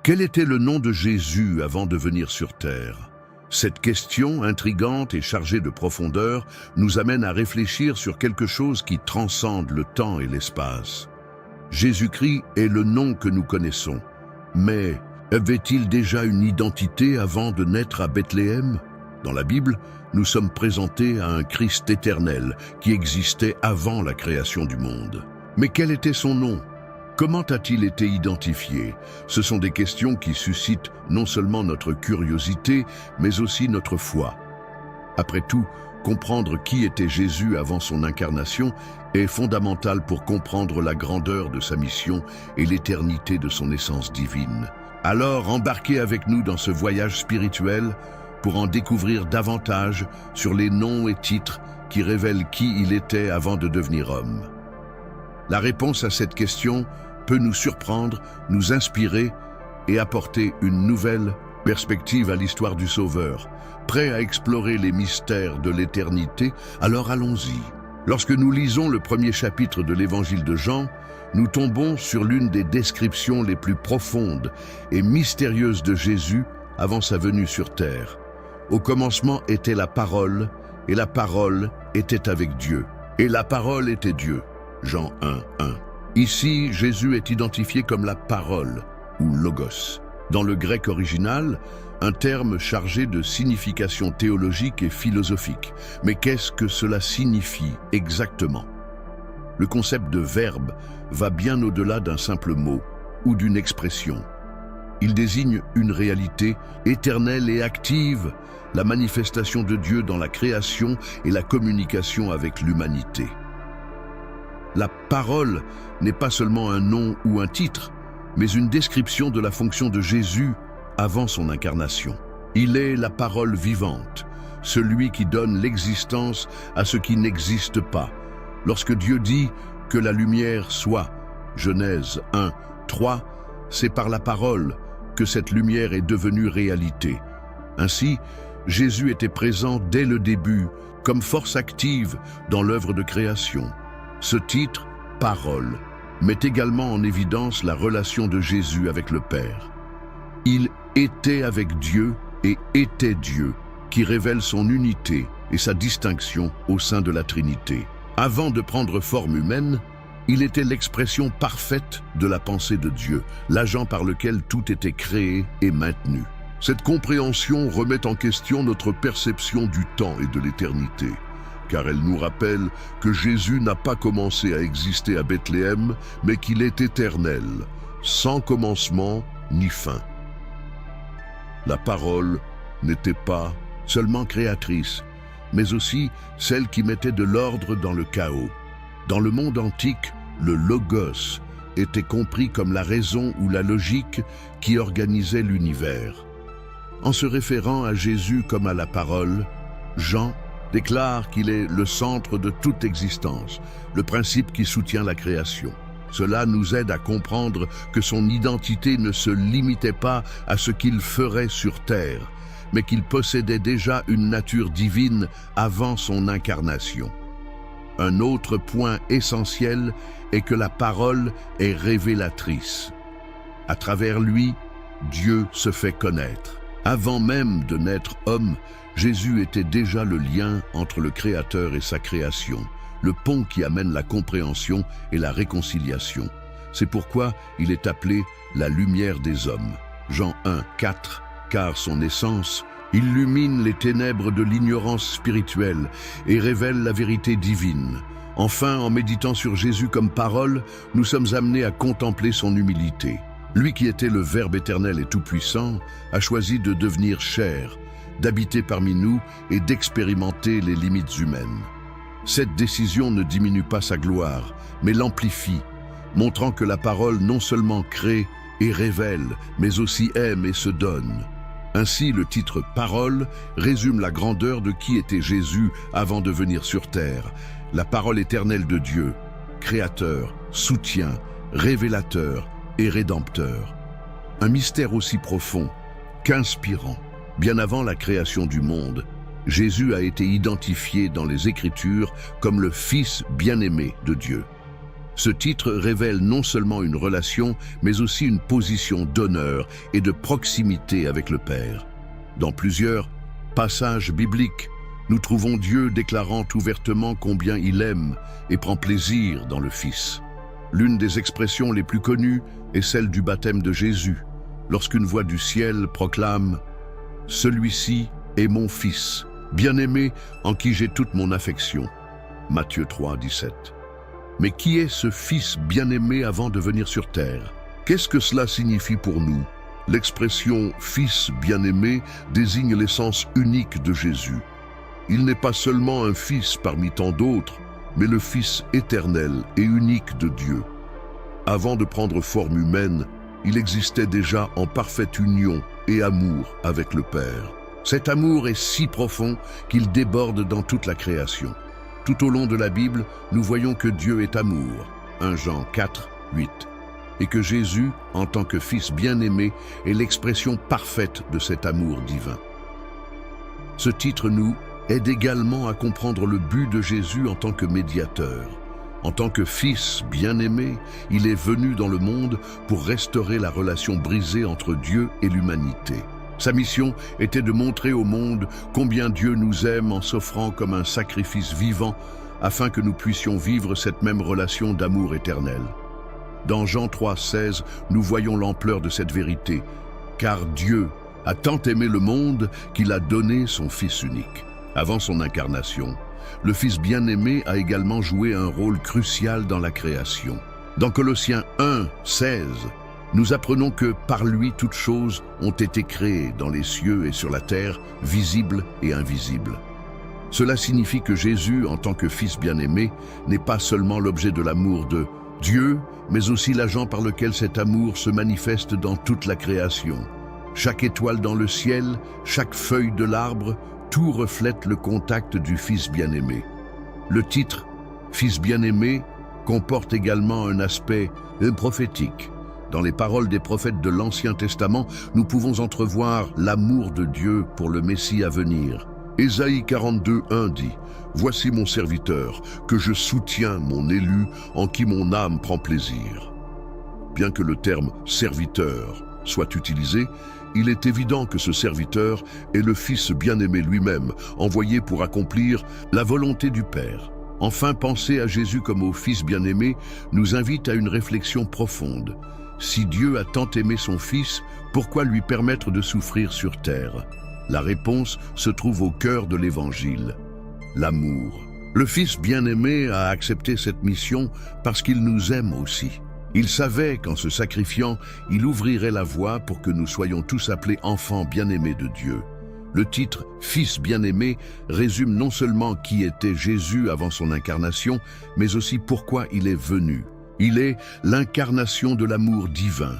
Quel était le nom de Jésus avant de venir sur terre? Cette question, intrigante et chargée de profondeur, nous amène à réfléchir sur quelque chose qui transcende le temps et l'espace. Jésus-Christ est le nom que nous connaissons, mais avait-il déjà une identité avant de naître à Bethléem? Dans la Bible, nous sommes présentés à un Christ éternel qui existait avant la création du monde. Mais quel était son nom? Comment a-t-il été identifié? Ce sont des questions qui suscitent non seulement notre curiosité, mais aussi notre foi. Après tout, comprendre qui était Jésus avant son incarnation est fondamental pour comprendre la grandeur de sa mission et l'éternité de son essence divine. Alors, embarquez avec nous dans ce voyage spirituel pour en découvrir davantage sur les noms et titres qui révèlent qui il était avant de devenir homme. La réponse à cette question peut nous surprendre, nous inspirer et apporter une nouvelle perspective à l'histoire du Sauveur. Prêt à explorer les mystères de l'éternité, alors allons-y. Lorsque nous lisons le premier chapitre de l'Évangile de Jean, nous tombons sur l'une des descriptions les plus profondes et mystérieuses de Jésus avant sa venue sur terre. Au commencement était la parole, et la parole était avec Dieu, et la parole était Dieu. Jean 1:1. Ici, Jésus est identifié comme la parole, ou logos. Dans le grec original, un terme chargé de signification théologique et philosophique. Mais qu'est-ce que cela signifie exactement? Le concept de verbe va bien au-delà d'un simple mot ou d'une expression. Il désigne une réalité éternelle et active, la manifestation de Dieu dans la création et la communication avec l'humanité. La parole n'est pas seulement un nom ou un titre, mais une description de la fonction de Jésus avant son incarnation. Il est la parole vivante, celui qui donne l'existence à ce qui n'existe pas. Lorsque Dieu dit que la lumière soit, Genèse 1:3, c'est par la parole que cette lumière est devenue réalité. Ainsi, Jésus était présent dès le début, comme force active dans l'œuvre de création. Ce titre, Parole, met également en évidence la relation de Jésus avec le Père. Il était avec Dieu et était Dieu, qui révèle son unité et sa distinction au sein de la Trinité. Avant de prendre forme humaine, il était l'expression parfaite de la pensée de Dieu, l'agent par lequel tout était créé et maintenu. Cette compréhension remet en question notre perception du temps et de l'éternité, car elle nous rappelle que Jésus n'a pas commencé à exister à Bethléem, mais qu'il est éternel, sans commencement ni fin. La parole n'était pas seulement créatrice, mais aussi celle qui mettait de l'ordre dans le chaos. Dans le monde antique, le logos était compris comme la raison ou la logique qui organisait l'univers. En se référant à Jésus comme à la parole, Jean déclare qu'il est le centre de toute existence, le principe qui soutient la création. Cela nous aide à comprendre que son identité ne se limitait pas à ce qu'il ferait sur terre, mais qu'il possédait déjà une nature divine avant son incarnation. Un autre point essentiel est que la parole est révélatrice. À travers lui, Dieu se fait connaître. Avant même de naître homme, Jésus était déjà le lien entre le Créateur et sa création, le pont qui amène la compréhension et la réconciliation. C'est pourquoi il est appelé la lumière des hommes. Jean 1:4, car son essence illumine les ténèbres de l'ignorance spirituelle et révèle la vérité divine. Enfin, en méditant sur Jésus comme parole, nous sommes amenés à contempler son humilité. Lui qui était le Verbe éternel et tout-puissant a choisi de devenir chair, d'habiter parmi nous et d'expérimenter les limites humaines. Cette décision ne diminue pas sa gloire, mais l'amplifie, montrant que la parole non seulement crée et révèle, mais aussi aime et se donne. Ainsi, le titre « Parole » résume la grandeur de qui était Jésus avant de venir sur terre, la parole éternelle de Dieu, créateur, soutien, révélateur et rédempteur. Un mystère aussi profond qu'inspirant. Bien avant la création du monde, Jésus a été identifié dans les Écritures comme le Fils bien-aimé de Dieu. Ce titre révèle non seulement une relation, mais aussi une position d'honneur et de proximité avec le Père. Dans plusieurs passages bibliques, nous trouvons Dieu déclarant ouvertement combien il aime et prend plaisir dans le Fils. L'une des expressions les plus connues est celle du baptême de Jésus, lorsqu'une voix du ciel proclame « Celui-ci est mon Fils, bien-aimé en qui j'ai toute mon affection ». Matthieu 3, 17. Mais qui est ce Fils bien-aimé avant de venir sur terre? Qu'est-ce que cela signifie pour nous? L'expression « Fils bien-aimé » désigne l'essence unique de Jésus. Il n'est pas seulement un Fils parmi tant d'autres, mais le Fils éternel et unique de Dieu. Avant de prendre forme humaine, il existait déjà en parfaite union et amour avec le Père. Cet amour est si profond qu'il déborde dans toute la création. Tout au long de la Bible, nous voyons que Dieu est amour, 1 Jean 4, 8, et que Jésus, en tant que Fils bien-aimé, est l'expression parfaite de cet amour divin. Ce titre nous aide également à comprendre le but de Jésus en tant que médiateur. En tant que Fils bien-aimé, il est venu dans le monde pour restaurer la relation brisée entre Dieu et l'humanité. Sa mission était de montrer au monde combien Dieu nous aime en s'offrant comme un sacrifice vivant afin que nous puissions vivre cette même relation d'amour éternel. Dans Jean 3, 16, nous voyons l'ampleur de cette vérité, car Dieu a tant aimé le monde qu'il a donné son Fils unique. Avant son incarnation, le Fils bien-aimé a également joué un rôle crucial dans la création. Dans Colossiens 1, 16, nous apprenons que par lui toutes choses ont été créées dans les cieux et sur la terre, visibles et invisibles. Cela signifie que Jésus, en tant que Fils bien-aimé, n'est pas seulement l'objet de l'amour de Dieu, mais aussi l'agent par lequel cet amour se manifeste dans toute la création. Chaque étoile dans le ciel, chaque feuille de l'arbre, tout reflète le contact du Fils bien-aimé. Le titre « Fils bien-aimé » comporte également un aspect prophétique. Dans les paroles des prophètes de l'Ancien Testament, nous pouvons entrevoir l'amour de Dieu pour le Messie à venir. Ésaïe 42, 1 dit « Voici mon serviteur, que je soutiens mon élu, en qui mon âme prend plaisir. » Bien que le terme « serviteur » soit utilisé, il est évident que ce serviteur est le Fils bien-aimé lui-même, envoyé pour accomplir la volonté du Père. Enfin, penser à Jésus comme au Fils bien-aimé nous invite à une réflexion profonde. Si Dieu a tant aimé son Fils, pourquoi lui permettre de souffrir sur terre? La réponse se trouve au cœur de l'Évangile, l'amour. Le Fils bien-aimé a accepté cette mission parce qu'il nous aime aussi. Il savait qu'en se sacrifiant, il ouvrirait la voie pour que nous soyons tous appelés enfants bien-aimés de Dieu. Le titre « Fils bien-aimé » résume non seulement qui était Jésus avant son incarnation, mais aussi pourquoi il est venu. Il est l'incarnation de l'amour divin,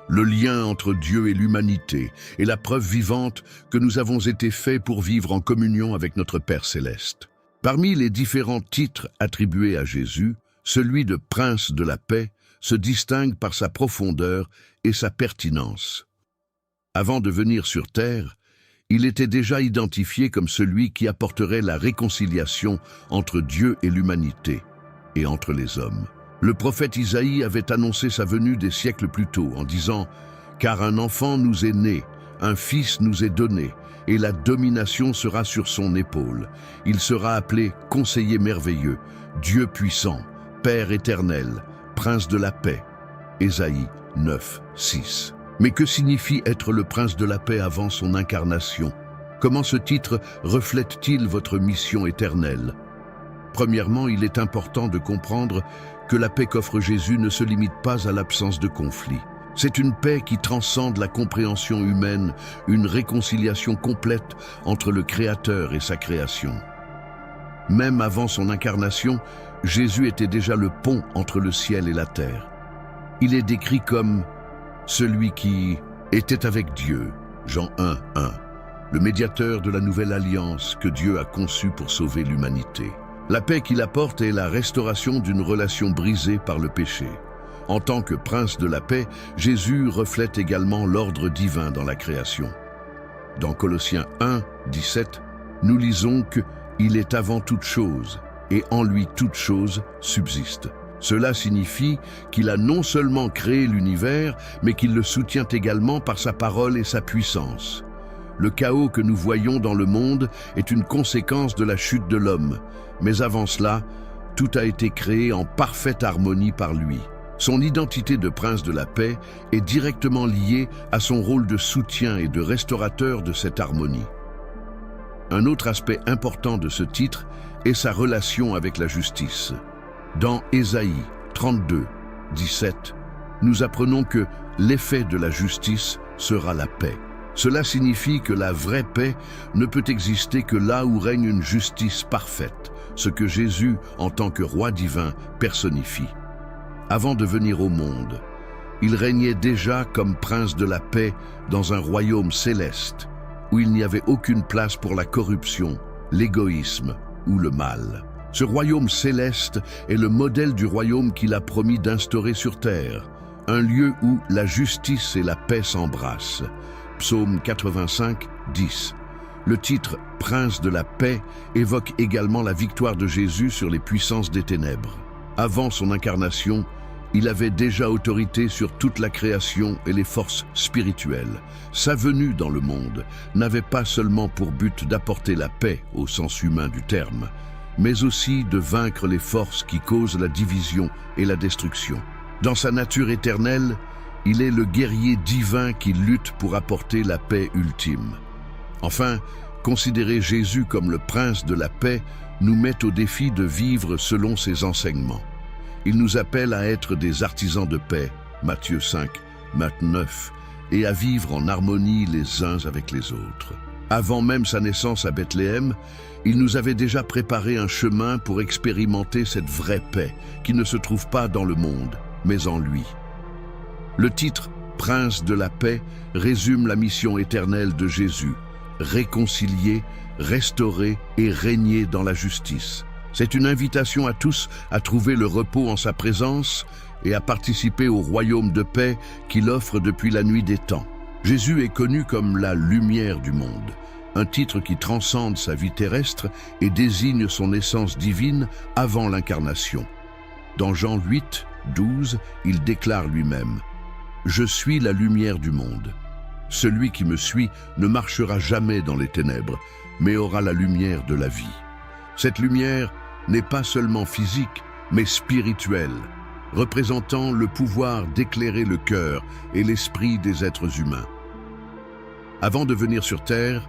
le lien entre Dieu et l'humanité, et la preuve vivante que nous avons été faits pour vivre en communion avec notre Père céleste. Parmi les différents titres attribués à Jésus, celui de Prince de la paix se distingue par sa profondeur et sa pertinence. Avant de venir sur terre, il était déjà identifié comme celui qui apporterait la réconciliation entre Dieu et l'humanité, et entre les hommes. Le prophète Isaïe avait annoncé sa venue des siècles plus tôt en disant « Car un enfant nous est né, un fils nous est donné, et la domination sera sur son épaule. Il sera appelé Conseiller merveilleux, Dieu puissant, Père éternel, Prince de la paix. » Ésaïe 9, 6. Mais que signifie être le Prince de la paix avant son incarnation? Comment ce titre reflète-t-il votre mission éternelle? Premièrement, il est important de comprendre que la paix qu'offre Jésus ne se limite pas à l'absence de conflit. C'est une paix qui transcende la compréhension humaine, une réconciliation complète entre le Créateur et sa création. Même avant son incarnation, Jésus était déjà le pont entre le ciel et la terre. Il est décrit comme celui qui était avec Dieu, Jean 1, 1, le médiateur de la nouvelle alliance que Dieu a conçue pour sauver l'humanité. La paix qu'il apporte est la restauration d'une relation brisée par le péché. En tant que prince de la paix, Jésus reflète également l'ordre divin dans la création. Dans Colossiens 1, 17, nous lisons qu'il est avant toute chose, et en lui toute chose subsiste. Cela signifie qu'il a non seulement créé l'univers, mais qu'il le soutient également par sa parole et sa puissance. Le chaos que nous voyons dans le monde est une conséquence de la chute de l'homme, mais avant cela, tout a été créé en parfaite harmonie par lui. Son identité de prince de la paix est directement liée à son rôle de soutien et de restaurateur de cette harmonie. Un autre aspect important de ce titre est sa relation avec la justice. Dans Ésaïe 32, 17, nous apprenons que l'effet de la justice sera la paix. Cela signifie que la vraie paix ne peut exister que là où règne une justice parfaite, ce que Jésus, en tant que roi divin, personnifie. Avant de venir au monde, il régnait déjà comme prince de la paix dans un royaume céleste, où il n'y avait aucune place pour la corruption, l'égoïsme ou le mal. Ce royaume céleste est le modèle du royaume qu'il a promis d'instaurer sur terre, un lieu où la justice et la paix s'embrassent. Psaume 85, 10. Le titre « Prince de la paix » évoque également la victoire de Jésus sur les puissances des ténèbres. Avant son incarnation, il avait déjà autorité sur toute la création et les forces spirituelles. Sa venue dans le monde n'avait pas seulement pour but d'apporter la paix au sens humain du terme, mais aussi de vaincre les forces qui causent la division et la destruction. Dans sa nature éternelle, il est le guerrier divin qui lutte pour apporter la paix ultime. Enfin, considérer Jésus comme le prince de la paix nous met au défi de vivre selon ses enseignements. Il nous appelle à être des artisans de paix, Matthieu 5, Matthieu 9, et à vivre en harmonie les uns avec les autres. Avant même sa naissance à Bethléem, il nous avait déjà préparé un chemin pour expérimenter cette vraie paix qui ne se trouve pas dans le monde, mais en lui. Le titre « Prince de la paix » résume la mission éternelle de Jésus, réconcilier, restaurer et régner dans la justice. C'est une invitation à tous à trouver le repos en sa présence et à participer au royaume de paix qu'il offre depuis la nuit des temps. Jésus est connu comme la lumière du monde, un titre qui transcende sa vie terrestre et désigne son essence divine avant l'incarnation. Dans Jean 8, 12, il déclare lui-même « Je suis la lumière du monde. Celui qui me suit ne marchera jamais dans les ténèbres, mais aura la lumière de la vie. » Cette lumière n'est pas seulement physique, mais spirituelle, représentant le pouvoir d'éclairer le cœur et l'esprit des êtres humains. Avant de venir sur terre,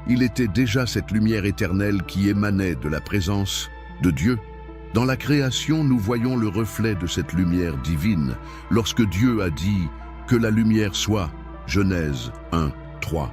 il était déjà cette lumière éternelle qui émanait de la présence de Dieu. Dans la création, nous voyons le reflet de cette lumière divine, lorsque Dieu a dit « Que la lumière soit » Genèse 1, 3.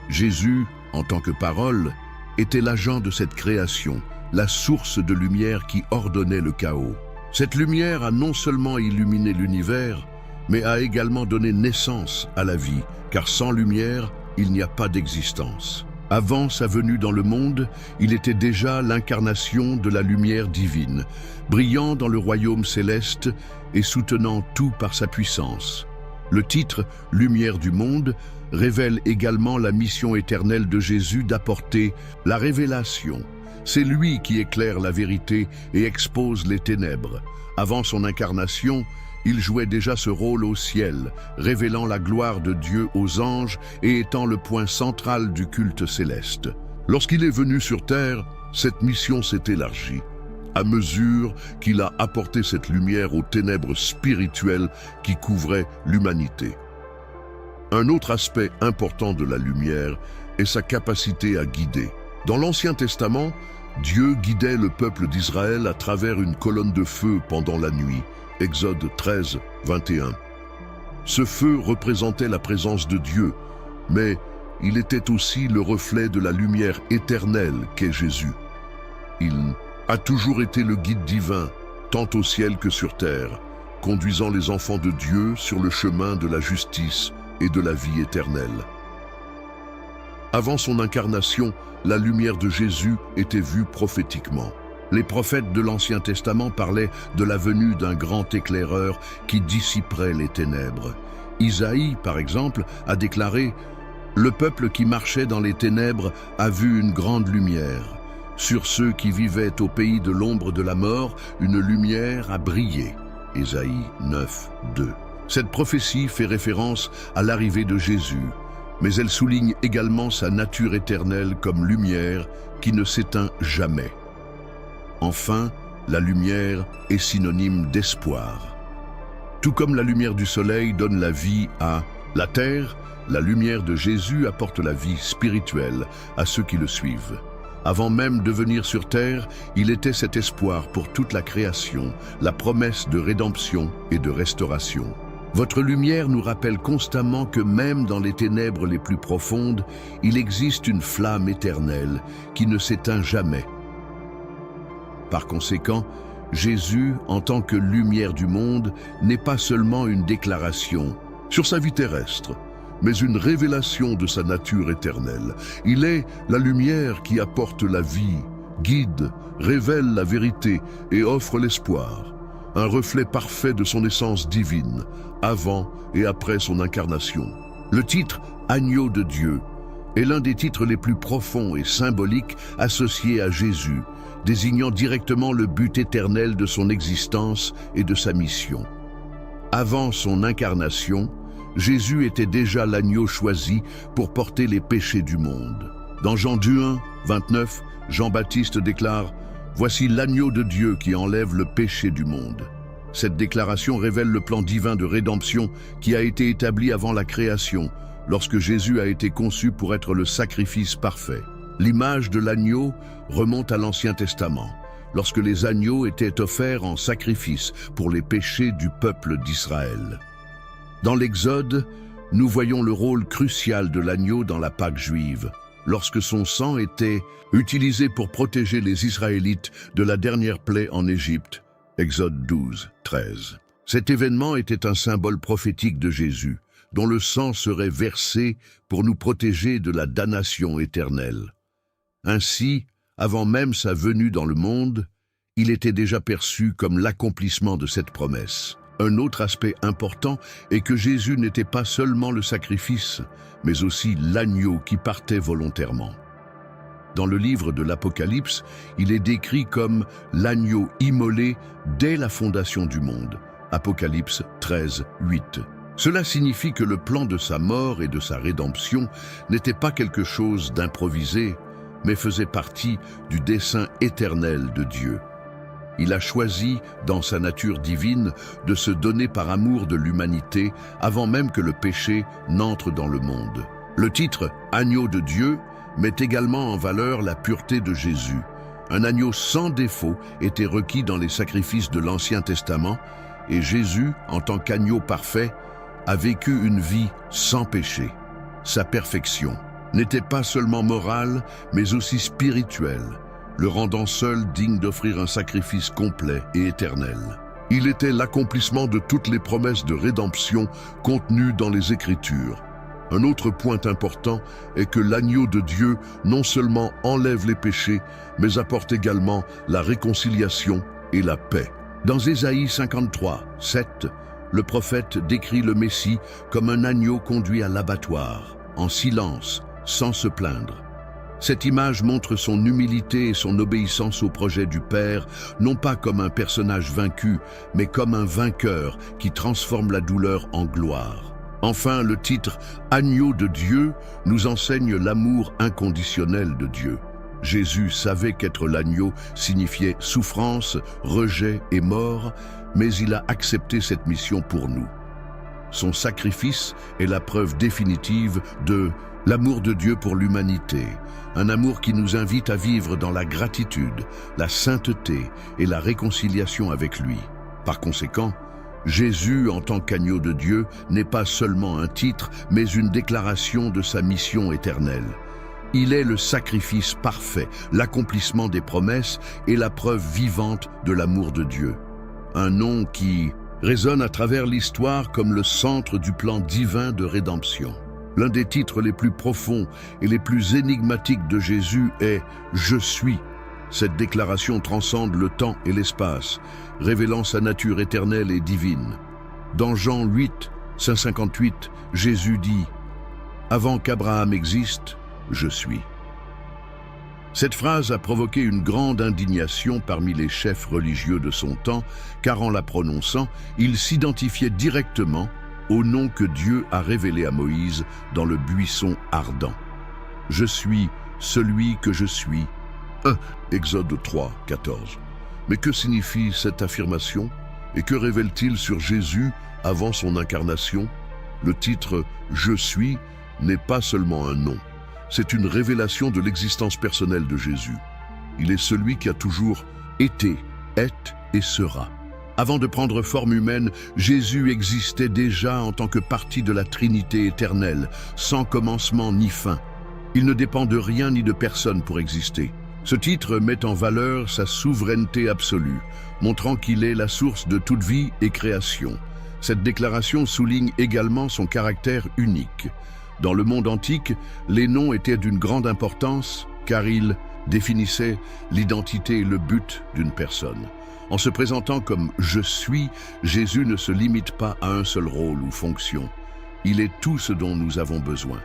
Jésus, en tant que parole, était l'agent de cette création, la source de lumière qui ordonnait le chaos. Cette lumière a non seulement illuminé l'univers, mais a également donné naissance à la vie, car sans lumière, il n'y a pas d'existence. Avant sa venue dans le monde, il était déjà l'incarnation de la lumière divine, brillant dans le royaume céleste et soutenant tout par sa puissance. Le titre « Lumière du monde » révèle également la mission éternelle de Jésus d'apporter la révélation. C'est lui qui éclaire la vérité et expose les ténèbres. Avant son incarnation, il jouait déjà ce rôle au ciel, révélant la gloire de Dieu aux anges et étant le point central du culte céleste. Lorsqu'il est venu sur terre, cette mission s'est élargie, à mesure qu'il a apporté cette lumière aux ténèbres spirituelles qui couvraient l'humanité. Un autre aspect important de la lumière est sa capacité à guider. Dans l'Ancien Testament, Dieu guidait le peuple d'Israël à travers une colonne de feu pendant la nuit. Exode 13, 21. Ce feu représentait la présence de Dieu, mais il était aussi le reflet de la lumière éternelle qu'est Jésus. Il a toujours été le guide divin, tant au ciel que sur terre, conduisant les enfants de Dieu sur le chemin de la justice et de la vie éternelle. Avant son incarnation, la lumière de Jésus était vue prophétiquement. Les prophètes de l'Ancien Testament parlaient de la venue d'un grand éclaireur qui dissiperait les ténèbres. Isaïe, par exemple, a déclaré « Le peuple qui marchait dans les ténèbres a vu une grande lumière. Sur ceux qui vivaient au pays de l'ombre de la mort, une lumière a brillé. Ésaïe 9, 2. Cette prophétie fait référence à l'arrivée de Jésus, mais elle souligne également sa nature éternelle comme lumière qui ne s'éteint jamais. Enfin, la lumière est synonyme d'espoir. Tout comme la lumière du soleil donne la vie à la terre, la lumière de Jésus apporte la vie spirituelle à ceux qui le suivent. Avant même de venir sur terre, il était cet espoir pour toute la création, la promesse de rédemption et de restauration. Votre lumière nous rappelle constamment que même dans les ténèbres les plus profondes, il existe une flamme éternelle qui ne s'éteint jamais. Par conséquent, Jésus, en tant que lumière du monde, n'est pas seulement une déclaration sur sa vie terrestre, mais une révélation de sa nature éternelle. Il est la lumière qui apporte la vie, guide, révèle la vérité et offre l'espoir. Un reflet parfait de son essence divine, avant et après son incarnation. Le titre « Agneau de Dieu » est l'un des titres les plus profonds et symboliques associés à Jésus, désignant directement le but éternel de son existence et de sa mission. Avant son incarnation, Jésus était déjà l'agneau choisi pour porter les péchés du monde. Dans Jean 1, 29, Jean-Baptiste déclare « Voici l'agneau de Dieu qui enlève le péché du monde ». Cette déclaration révèle le plan divin de rédemption qui a été établi avant la création, lorsque Jésus a été conçu pour être le sacrifice parfait. L'image de l'agneau remonte à l'Ancien Testament, lorsque les agneaux étaient offerts en sacrifice pour les péchés du peuple d'Israël. Dans l'Exode, nous voyons le rôle crucial de l'agneau dans la Pâque juive, lorsque son sang était utilisé pour protéger les Israélites de la dernière plaie en Égypte, Exode 12, 13. Cet événement était un symbole prophétique de Jésus, dont le sang serait versé pour nous protéger de la damnation éternelle. Ainsi, avant même sa venue dans le monde, il était déjà perçu comme l'accomplissement de cette promesse. Un autre aspect important est que Jésus n'était pas seulement le sacrifice, mais aussi l'agneau qui partait volontairement. Dans le livre de l'Apocalypse, il est décrit comme l'agneau immolé dès la fondation du monde. Apocalypse 13, 8. Cela signifie que le plan de sa mort et de sa rédemption n'était pas quelque chose d'improvisé, mais faisait partie du dessein éternel de Dieu. Il a choisi, dans sa nature divine, de se donner par amour de l'humanité avant même que le péché n'entre dans le monde. Le titre « Agneau de Dieu » met également en valeur la pureté de Jésus. Un agneau sans défaut était requis dans les sacrifices de l'Ancien Testament, et Jésus, en tant qu'agneau parfait, a vécu une vie sans péché. Sa perfection n'était pas seulement morale, mais aussi spirituelle, le rendant seul digne d'offrir un sacrifice complet et éternel. Il était l'accomplissement de toutes les promesses de rédemption contenues dans les Écritures. Un autre point important est que l'agneau de Dieu non seulement enlève les péchés, mais apporte également la réconciliation et la paix. Dans Ésaïe 53, 7, le prophète décrit le Messie comme un agneau conduit à l'abattoir, en silence, sans se plaindre. Cette image montre son humilité et son obéissance au projet du Père, non pas comme un personnage vaincu, mais comme un vainqueur qui transforme la douleur en gloire. Enfin, le titre « Agneau de Dieu » nous enseigne l'amour inconditionnel de Dieu. Jésus savait qu'être l'agneau signifiait souffrance, rejet et mort, mais il a accepté cette mission pour nous. Son sacrifice est la preuve définitive de l'amour de Dieu pour l'humanité, un amour qui nous invite à vivre dans la gratitude, la sainteté et la réconciliation avec lui. Par conséquent, Jésus, en tant qu'agneau de Dieu, n'est pas seulement un titre, mais une déclaration de sa mission éternelle. Il est le sacrifice parfait, l'accomplissement des promesses et la preuve vivante de l'amour de Dieu. Un nom qui résonne à travers l'histoire comme le centre du plan divin de rédemption. L'un des titres les plus profonds et les plus énigmatiques de Jésus est « Je suis ». Cette déclaration transcende le temps et l'espace, révélant sa nature éternelle et divine. Dans Jean 8, 558, Jésus dit « Avant qu'Abraham existe, je suis ». Cette phrase a provoqué une grande indignation parmi les chefs religieux de son temps, car en la prononçant, il s'identifiait directement au nom que Dieu a révélé à Moïse dans le buisson ardent. « Je suis celui que je suis ». Exode 3, 14. Mais que signifie cette affirmation et que révèle-t-il sur Jésus avant son incarnation? Le titre « Je suis » n'est pas seulement un nom, c'est une révélation de l'existence personnelle de Jésus. Il est celui qui a toujours été, est et sera. Avant de prendre forme humaine, Jésus existait déjà en tant que partie de la Trinité éternelle, sans commencement ni fin. Il ne dépend de rien ni de personne pour exister. Ce titre met en valeur sa souveraineté absolue, montrant qu'il est la source de toute vie et création. Cette déclaration souligne également son caractère unique. Dans le monde antique, les noms étaient d'une grande importance car ils définissaient l'identité et le but d'une personne. En se présentant comme « Je suis », Jésus ne se limite pas à un seul rôle ou fonction. Il est tout ce dont nous avons besoin.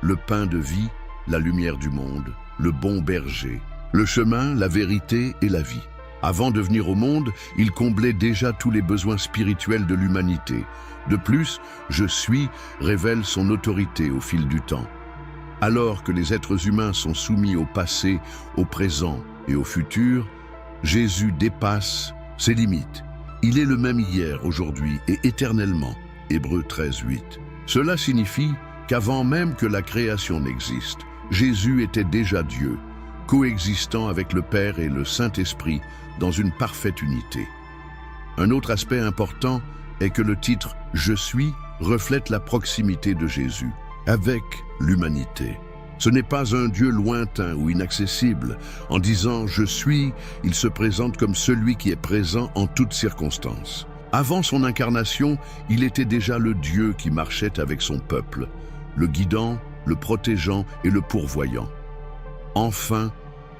Le pain de vie, la lumière du monde, le bon berger, le chemin, la vérité et la vie. Avant de venir au monde, il comblait déjà tous les besoins spirituels de l'humanité. De plus, « Je suis » révèle son autorité au fil du temps. Alors que les êtres humains sont soumis au passé, au présent et au futur, Jésus dépasse ses limites. Il est le même hier, aujourd'hui et éternellement. Hébreux 13, 8. Cela signifie qu'avant même que la création n'existe, Jésus était déjà Dieu, coexistant avec le Père et le Saint-Esprit dans une parfaite unité. Un autre aspect important est que le titre « Je suis » reflète la proximité de Jésus avec l'humanité. Ce n'est pas un Dieu lointain ou inaccessible. En disant « Je suis », il se présente comme celui qui est présent en toutes circonstances. Avant son incarnation, il était déjà le Dieu qui marchait avec son peuple, le guidant, le protégeant et le pourvoyant. Enfin,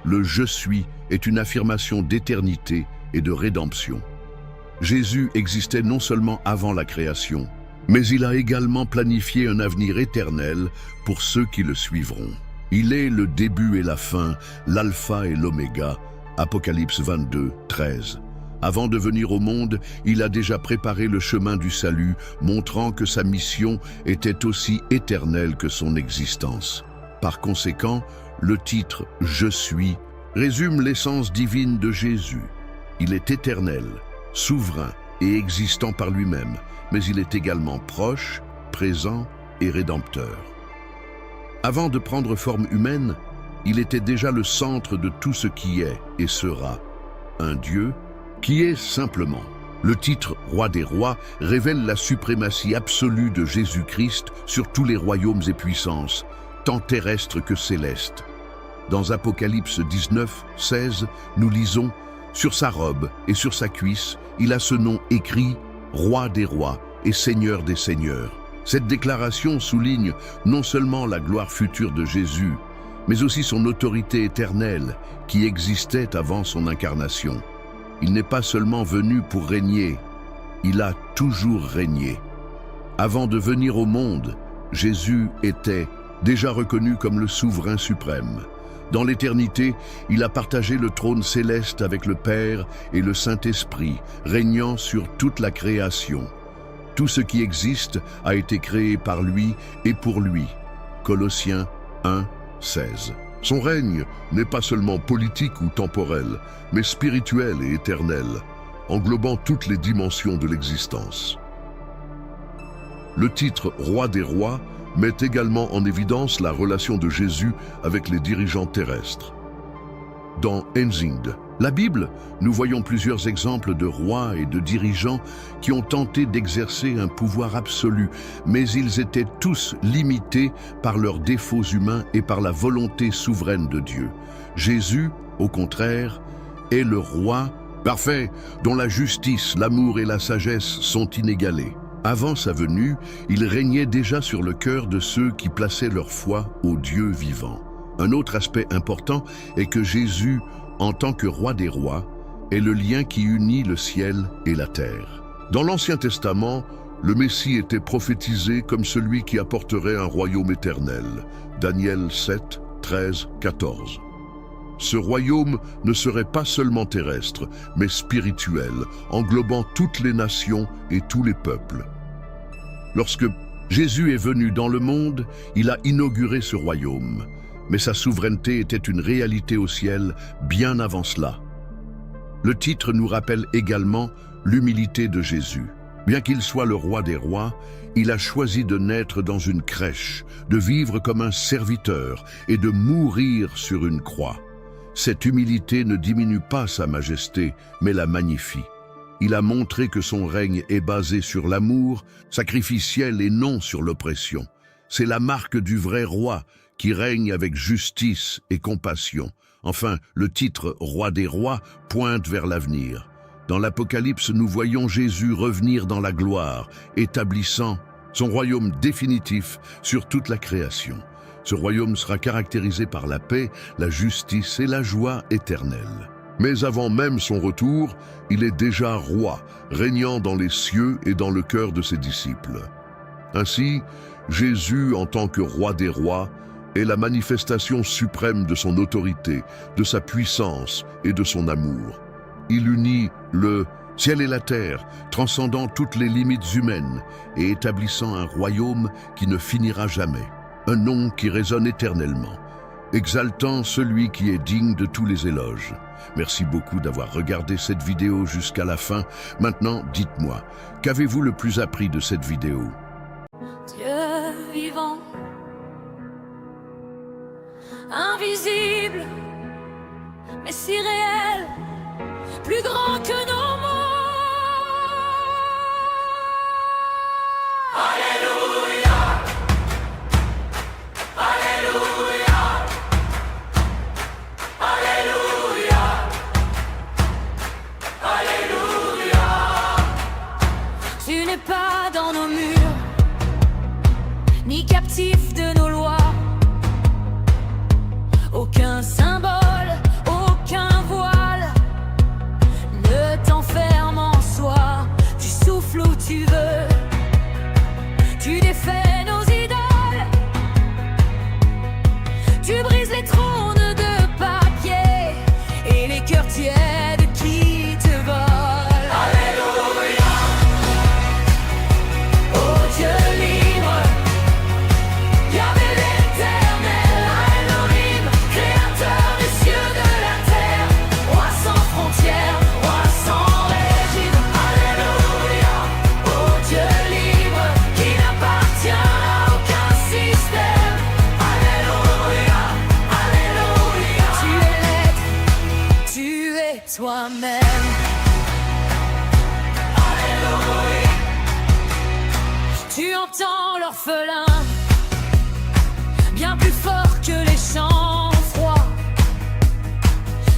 le « Je suis » est une affirmation d'éternité et de rédemption. Jésus existait non seulement avant la création, mais il a également planifié un avenir éternel pour ceux qui le suivront. Il est le début et la fin, l'alpha et l'oméga, Apocalypse 22, 13. Avant de venir au monde, il a déjà préparé le chemin du salut, montrant que sa mission était aussi éternelle que son existence. Par conséquent, le titre « Je suis » résume l'essence divine de Jésus. Il est éternel, souverain et existant par lui-même, mais il est également proche, présent et rédempteur. Avant de prendre forme humaine, il était déjà le centre de tout ce qui est et sera. Un Dieu qui est simplement. Le titre « Roi des rois » révèle la suprématie absolue de Jésus-Christ sur tous les royaumes et puissances, tant terrestres que célestes. Dans Apocalypse 19, 16, nous lisons « Sur sa robe et sur sa cuisse, il a ce nom écrit « Roi des rois et Seigneur des seigneurs ». Cette déclaration souligne non seulement la gloire future de Jésus, mais aussi son autorité éternelle qui existait avant son incarnation. Il n'est pas seulement venu pour régner, il a toujours régné. Avant de venir au monde, Jésus était déjà reconnu comme le souverain suprême. Dans l'éternité, il a partagé le trône céleste avec le Père et le Saint-Esprit, régnant sur toute la création. Tout ce qui existe a été créé par lui et pour lui. Colossiens 1, 16. Son règne n'est pas seulement politique ou temporel, mais spirituel et éternel, englobant toutes les dimensions de l'existence. Le titre « Roi des rois » met également en évidence la relation de Jésus avec les dirigeants terrestres. Dans Enzind, la Bible, nous voyons plusieurs exemples de rois et de dirigeants qui ont tenté d'exercer un pouvoir absolu, mais ils étaient tous limités par leurs défauts humains et par la volonté souveraine de Dieu. Jésus, au contraire, est le roi parfait dont la justice, l'amour et la sagesse sont inégalés. Avant sa venue, il régnait déjà sur le cœur de ceux qui plaçaient leur foi au Dieu vivant. Un autre aspect important est que Jésus, en tant que roi des rois, est le lien qui unit le ciel et la terre. Dans l'Ancien Testament, le Messie était prophétisé comme celui qui apporterait un royaume éternel. Daniel 7, 13, 14. Ce royaume ne serait pas seulement terrestre, mais spirituel, englobant toutes les nations et tous les peuples. Lorsque Jésus est venu dans le monde, il a inauguré ce royaume, mais sa souveraineté était une réalité au ciel bien avant cela. Le titre nous rappelle également l'humilité de Jésus. Bien qu'il soit le roi des rois, il a choisi de naître dans une crèche, de vivre comme un serviteur et de mourir sur une croix. Cette humilité ne diminue pas sa majesté, mais la magnifie. Il a montré que son règne est basé sur l'amour, sacrificiel et non sur l'oppression. C'est la marque du vrai roi qui règne avec justice et compassion. Enfin, le titre « Roi des rois » pointe vers l'avenir. Dans l'Apocalypse, nous voyons Jésus revenir dans la gloire, établissant son royaume définitif sur toute la création. Ce royaume sera caractérisé par la paix, la justice et la joie éternelle. Mais avant même son retour, il est déjà roi, régnant dans les cieux et dans le cœur de ses disciples. Ainsi, Jésus, en tant que roi des rois, est la manifestation suprême de son autorité, de sa puissance et de son amour. Il unit le ciel et la terre, transcendant toutes les limites humaines et établissant un royaume qui ne finira jamais, un nom qui résonne éternellement, exaltant celui qui est digne de tous les éloges. Merci beaucoup d'avoir regardé cette vidéo jusqu'à la fin. Maintenant, dites-moi, qu'avez-vous le plus appris de cette vidéo? Dieu vivant, invisible, mais si réel, plus grand que nos mots. Alléluia, Alléluia, Alléluia, Alléluia. Tu n'es pas dans nos murs, ni captif de nos lois. Aucun symbole, aucun voile ne t'enferme en soi. Tu souffles où tu veux, tu défais nos idoles, tu brises les trônes de papier et les cœurs tièdes qui te volent. Alléluia, oh Dieu libre, Yahvé l'éternel, Elohim, créateur des cieux, de la terre, roi sans frontières, roi sans régime. Alléluia, oh Dieu libre, qui n'appartient à aucun système. Alléluia, Alléluia. Tu es l'être, tu es toi-même. Alléluia. Tu entends l'orphelin, bien plus fort que les chants froids.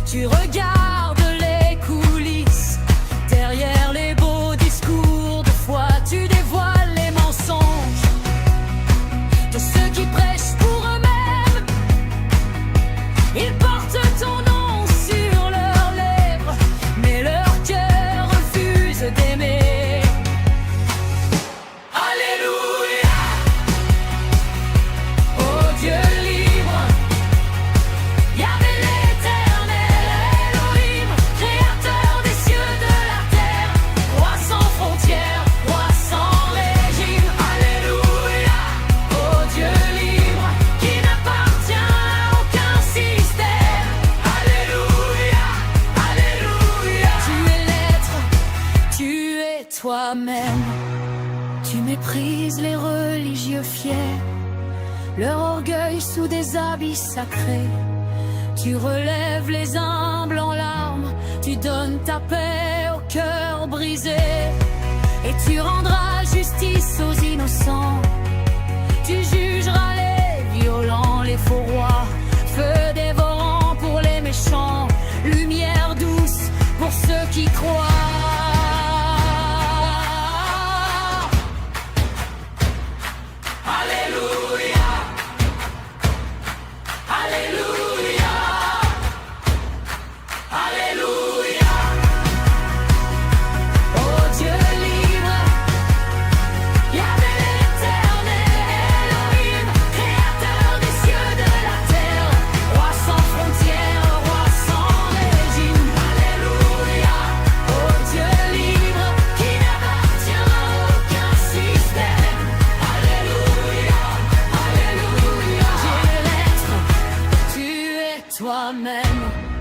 Tu regardes les coulisses, derrière les beaux discours de foi. Tu dévoiles les mensonges de ceux qui prêchent pour eux-mêmes. Ils portent ton nom sur leurs lèvres, mais leur cœur refuse d'aimer. Alléluia, oh Dieu libre, Yahvé l'éternel, Elohim, créateur des cieux, de la terre, roi sans frontières, roi sans régime. Alléluia, oh Dieu libre, qui n'appartient à aucun système. Alléluia, Alléluia. Tu es l'être, tu es toi-même. Tu méprises les religieux fiers, leur orgueil sous des habits sacrés. Tu relèves les humbles en larmes, tu donnes ta paix au cœur brisé. Et tu rendras justice aux innocents, tu jugeras les violents, les faux rois. Feu dévorant pour les méchants, lumière douce pour ceux qui croient. Alléluia, Alléluia, Alléluia. Oh Dieu libre, Yahvé l'éternel, Elohim, toi-même.